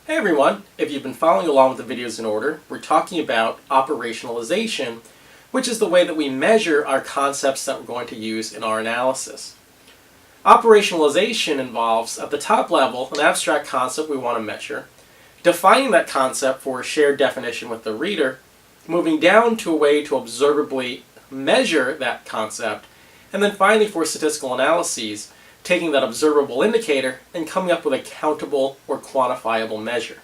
Hey everyone, if you've been following along with the videos in order, we're talking about operationalization, which is the way that we measure our concepts that we're going to use in our analysis. Operationalization involves, at the top level, an abstract concept we want to measure, defining that concept for a shared definition with the reader, moving down to a way to observably measure that concept, and then finally for statistical analyses, taking that observable indicator and coming up with a countable or quantifiable measure.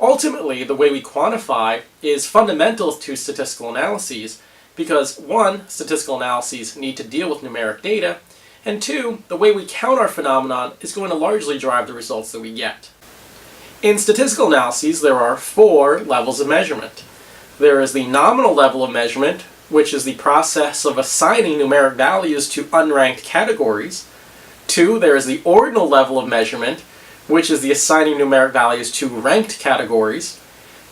Ultimately, the way we quantify is fundamental to statistical analyses because, one, statistical analyses need to deal with numeric data, and two, the way we count our phenomenon is going to largely drive the results that we get. In statistical analyses, there are 4 levels of measurement. There is the nominal level of measurement, which is the process of assigning numeric values to unranked categories. 2, there is the ordinal level of measurement, which is the assigning numeric values to ranked categories.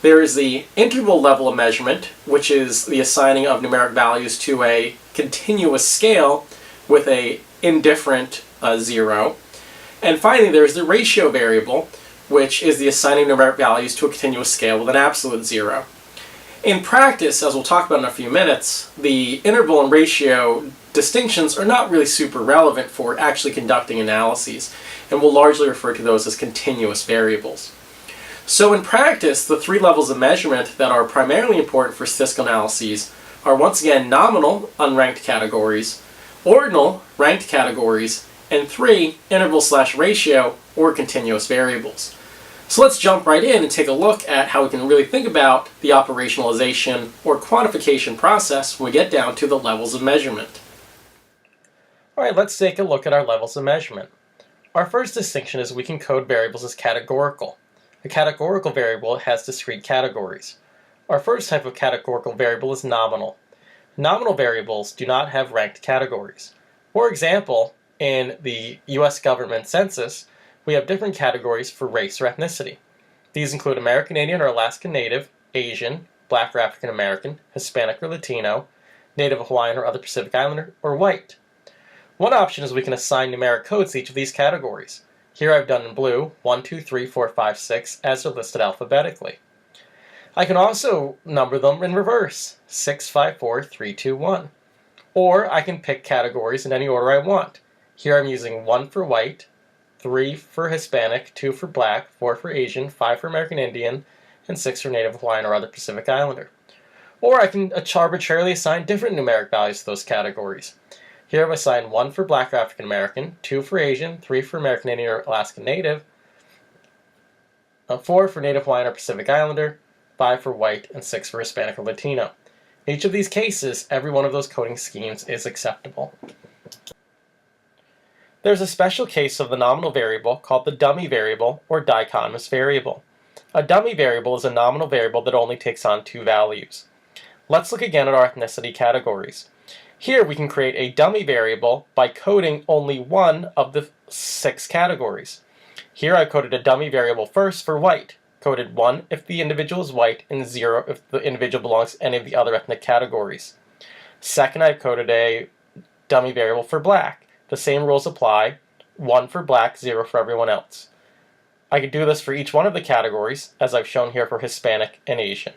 There is the interval level of measurement, which is the assigning of numeric values to a continuous scale with a indifferent 0. And finally, there is the ratio variable, which is the assigning numeric values to a continuous scale with an absolute 0. In practice, as we'll talk about in a few minutes, the interval and ratio distinctions are not really super relevant for actually conducting analyses, and we'll largely refer to those as continuous variables. So in practice, the 3 levels of measurement that are primarily important for statistical analyses are once again nominal, unranked categories, ordinal, ranked categories, and 3, interval/ratio, or continuous variables. So let's jump right in and take a look at how we can really think about the operationalization or quantification process when we get down to the levels of measurement. Alright, let's take a look at our levels of measurement. Our first distinction is we can code variables as categorical. A categorical variable has discrete categories. Our first type of categorical variable is nominal. Nominal variables do not have ranked categories. For example, in the US government census, we have different categories for race or ethnicity. These include American Indian or Alaskan Native, Asian, Black or African American, Hispanic or Latino, Native Hawaiian or other Pacific Islander, or white. One option is we can assign numeric codes to each of these categories. Here I've done in blue 1, 2, 3, 4, 5, 6 as they're listed alphabetically. I can also number them in reverse, 6, 5, 4, 3, 2, 1. Or I can pick categories in any order I want. Here I'm using 1 for white, 3 for Hispanic, 2 for Black, 4 for Asian, 5 for American Indian, and 6 for Native Hawaiian or other Pacific Islander. Or I can arbitrarily assign different numeric values to those categories. Here I've assigned 1 for Black or African American, 2 for Asian, 3 for American Indian or Alaskan Native, 4 for Native Hawaiian or Pacific Islander, 5 for white, and 6 for Hispanic or Latino. In each of these cases, every one of those coding schemes is acceptable. There's a special case of the nominal variable called the dummy variable or dichotomous variable. A dummy variable is a nominal variable that only takes on 2 values. Let's look again at our ethnicity categories. Here we can create a dummy variable by coding only one of the 6 categories. Here I coded a dummy variable first for white, coded 1 if the individual is white and 0 if the individual belongs to any of the other ethnic categories. Second, I coded a dummy variable for black. The same rules apply, 1 for black, 0 for everyone else. I could do this for each one of the categories, as I've shown here for Hispanic and Asian.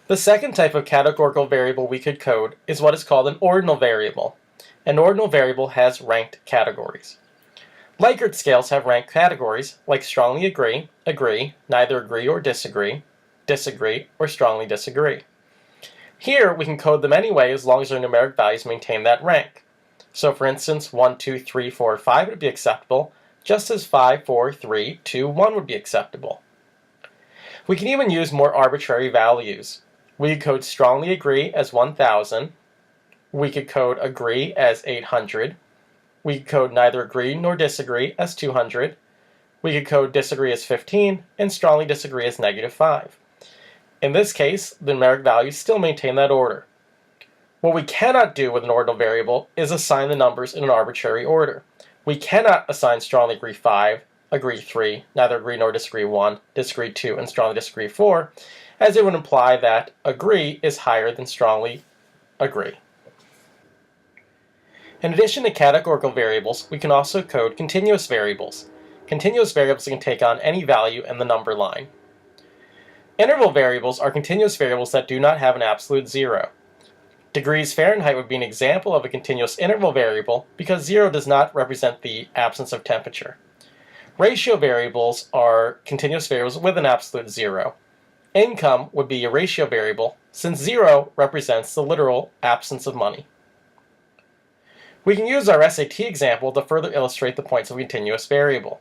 The second type of categorical variable we could code is what is called an ordinal variable. An ordinal variable has ranked categories. Likert scales have ranked categories like strongly agree, agree, neither agree or disagree, disagree, or strongly disagree. Here we can code them anyway as long as their numeric values maintain that rank. So for instance, 1, 2, 3, 4, 5 would be acceptable, just as 5, 4, 3, 2, 1 would be acceptable. We can even use more arbitrary values. We could code strongly agree as 1000. We could code agree as 800. We could code neither agree nor disagree as 200. We could code disagree as 15 and strongly disagree as -5. In this case, the numeric values still maintain that order. What we cannot do with an ordinal variable is assign the numbers in an arbitrary order. We cannot assign strongly agree 5, agree 3, neither agree nor disagree 1, disagree 2, and strongly disagree 4, as it would imply that agree is higher than strongly agree. In addition to categorical variables, we can also code continuous variables. continuous variables can take on any value in the number line. Interval variables are continuous variables that do not have an absolute zero. Degrees Fahrenheit would be an example of a continuous interval variable because 0 does not represent the absence of temperature. Ratio variables are continuous variables with an absolute 0. Income would be a ratio variable since 0 represents the literal absence of money. We can use our SAT example to further illustrate the points of a continuous variable.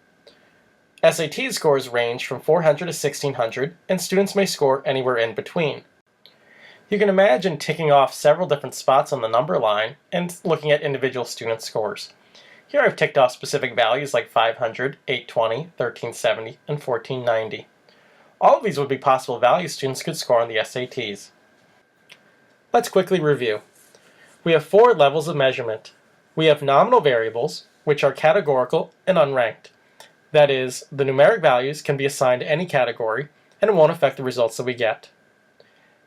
SAT scores range from 400 to 1600, and students may score anywhere in between. You can imagine ticking off several different spots on the number line and looking at individual student scores. Here I've ticked off specific values like 500, 820, 1370, and 1490. All of these would be possible values students could score on the SATs. Let's quickly review. We have 4 levels of measurement. We have nominal variables, which are categorical and unranked. That is, the numeric values can be assigned to any category, and it won't affect the results that we get.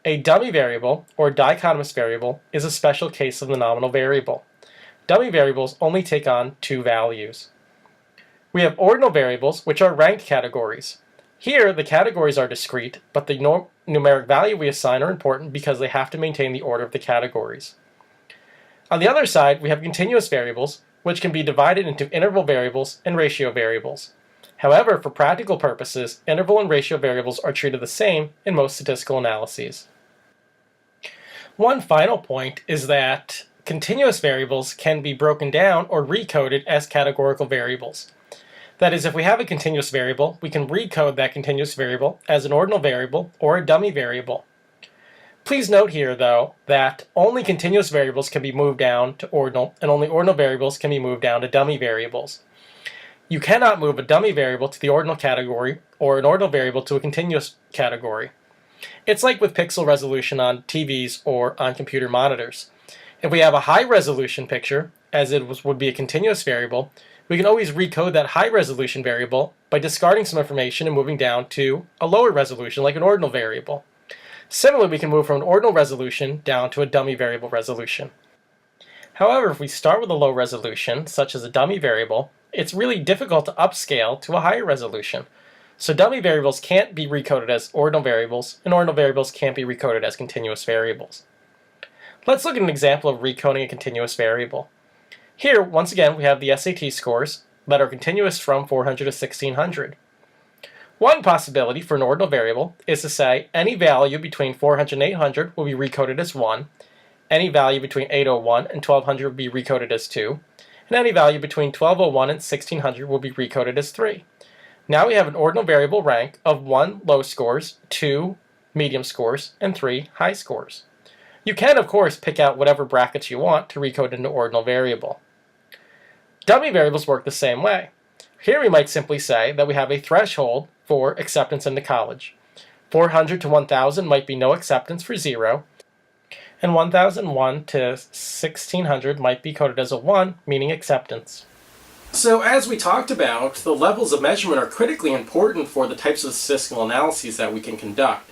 A dummy variable, or dichotomous variable, is a special case of the nominal variable. Dummy variables only take on 2 values. We have ordinal variables, which are ranked categories. Here, the categories are discrete, but the numeric value we assign are important because they have to maintain the order of the categories. On the other side, we have continuous variables, which can be divided into interval variables and ratio variables. However, for practical purposes, interval and ratio variables are treated the same in most statistical analyses. One final point is that continuous variables can be broken down or recoded as categorical variables. That is, if we have a continuous variable, we can recode that continuous variable as an ordinal variable or a dummy variable. Please note here, though, that only continuous variables can be moved down to ordinal, and only ordinal variables can be moved down to dummy variables. You cannot move a dummy variable to the ordinal category or an ordinal variable to a continuous category. It's like with pixel resolution on TVs or on computer monitors. If we have a high resolution picture, as it would be a continuous variable, we can always recode that high resolution variable by discarding some information and moving down to a lower resolution like an ordinal variable. Similarly, we can move from an ordinal resolution down to a dummy variable resolution. However, if we start with a low resolution, such as a dummy variable, it's really difficult to upscale to a higher resolution. So dummy variables can't be recoded as ordinal variables, and ordinal variables can't be recoded as continuous variables. Let's look at an example of recoding a continuous variable. Here, once again, we have the SAT scores that are continuous from 400 to 1600. One possibility for an ordinal variable is to say any value between 400 and 800 will be recoded as 1, any value between 801 and 1200 will be recoded as 2, and any value between 1201 and 1600 will be recoded as 3. Now we have an ordinal variable rank of 1 low scores, 2 medium scores, and 3 high scores. You can, of course, pick out whatever brackets you want to recode into ordinal variable. Dummy variables work the same way. Here we might simply say that we have a threshold for acceptance into college. 400 to 1000 might be no acceptance for 0, and 1001 to 1600 might be coded as a 1, meaning acceptance. So as we talked about, the levels of measurement are critically important for the types of statistical analyses that we can conduct.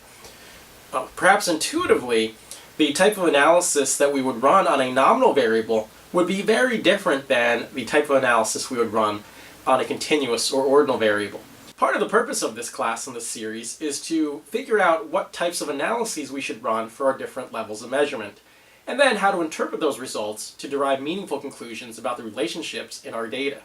Perhaps intuitively, the type of analysis that we would run on a nominal variable would be very different than the type of analysis we would run on a continuous or ordinal variable. Part of the purpose of this class and this series is to figure out what types of analyses we should run for our different levels of measurement, and then how to interpret those results to derive meaningful conclusions about the relationships in our data.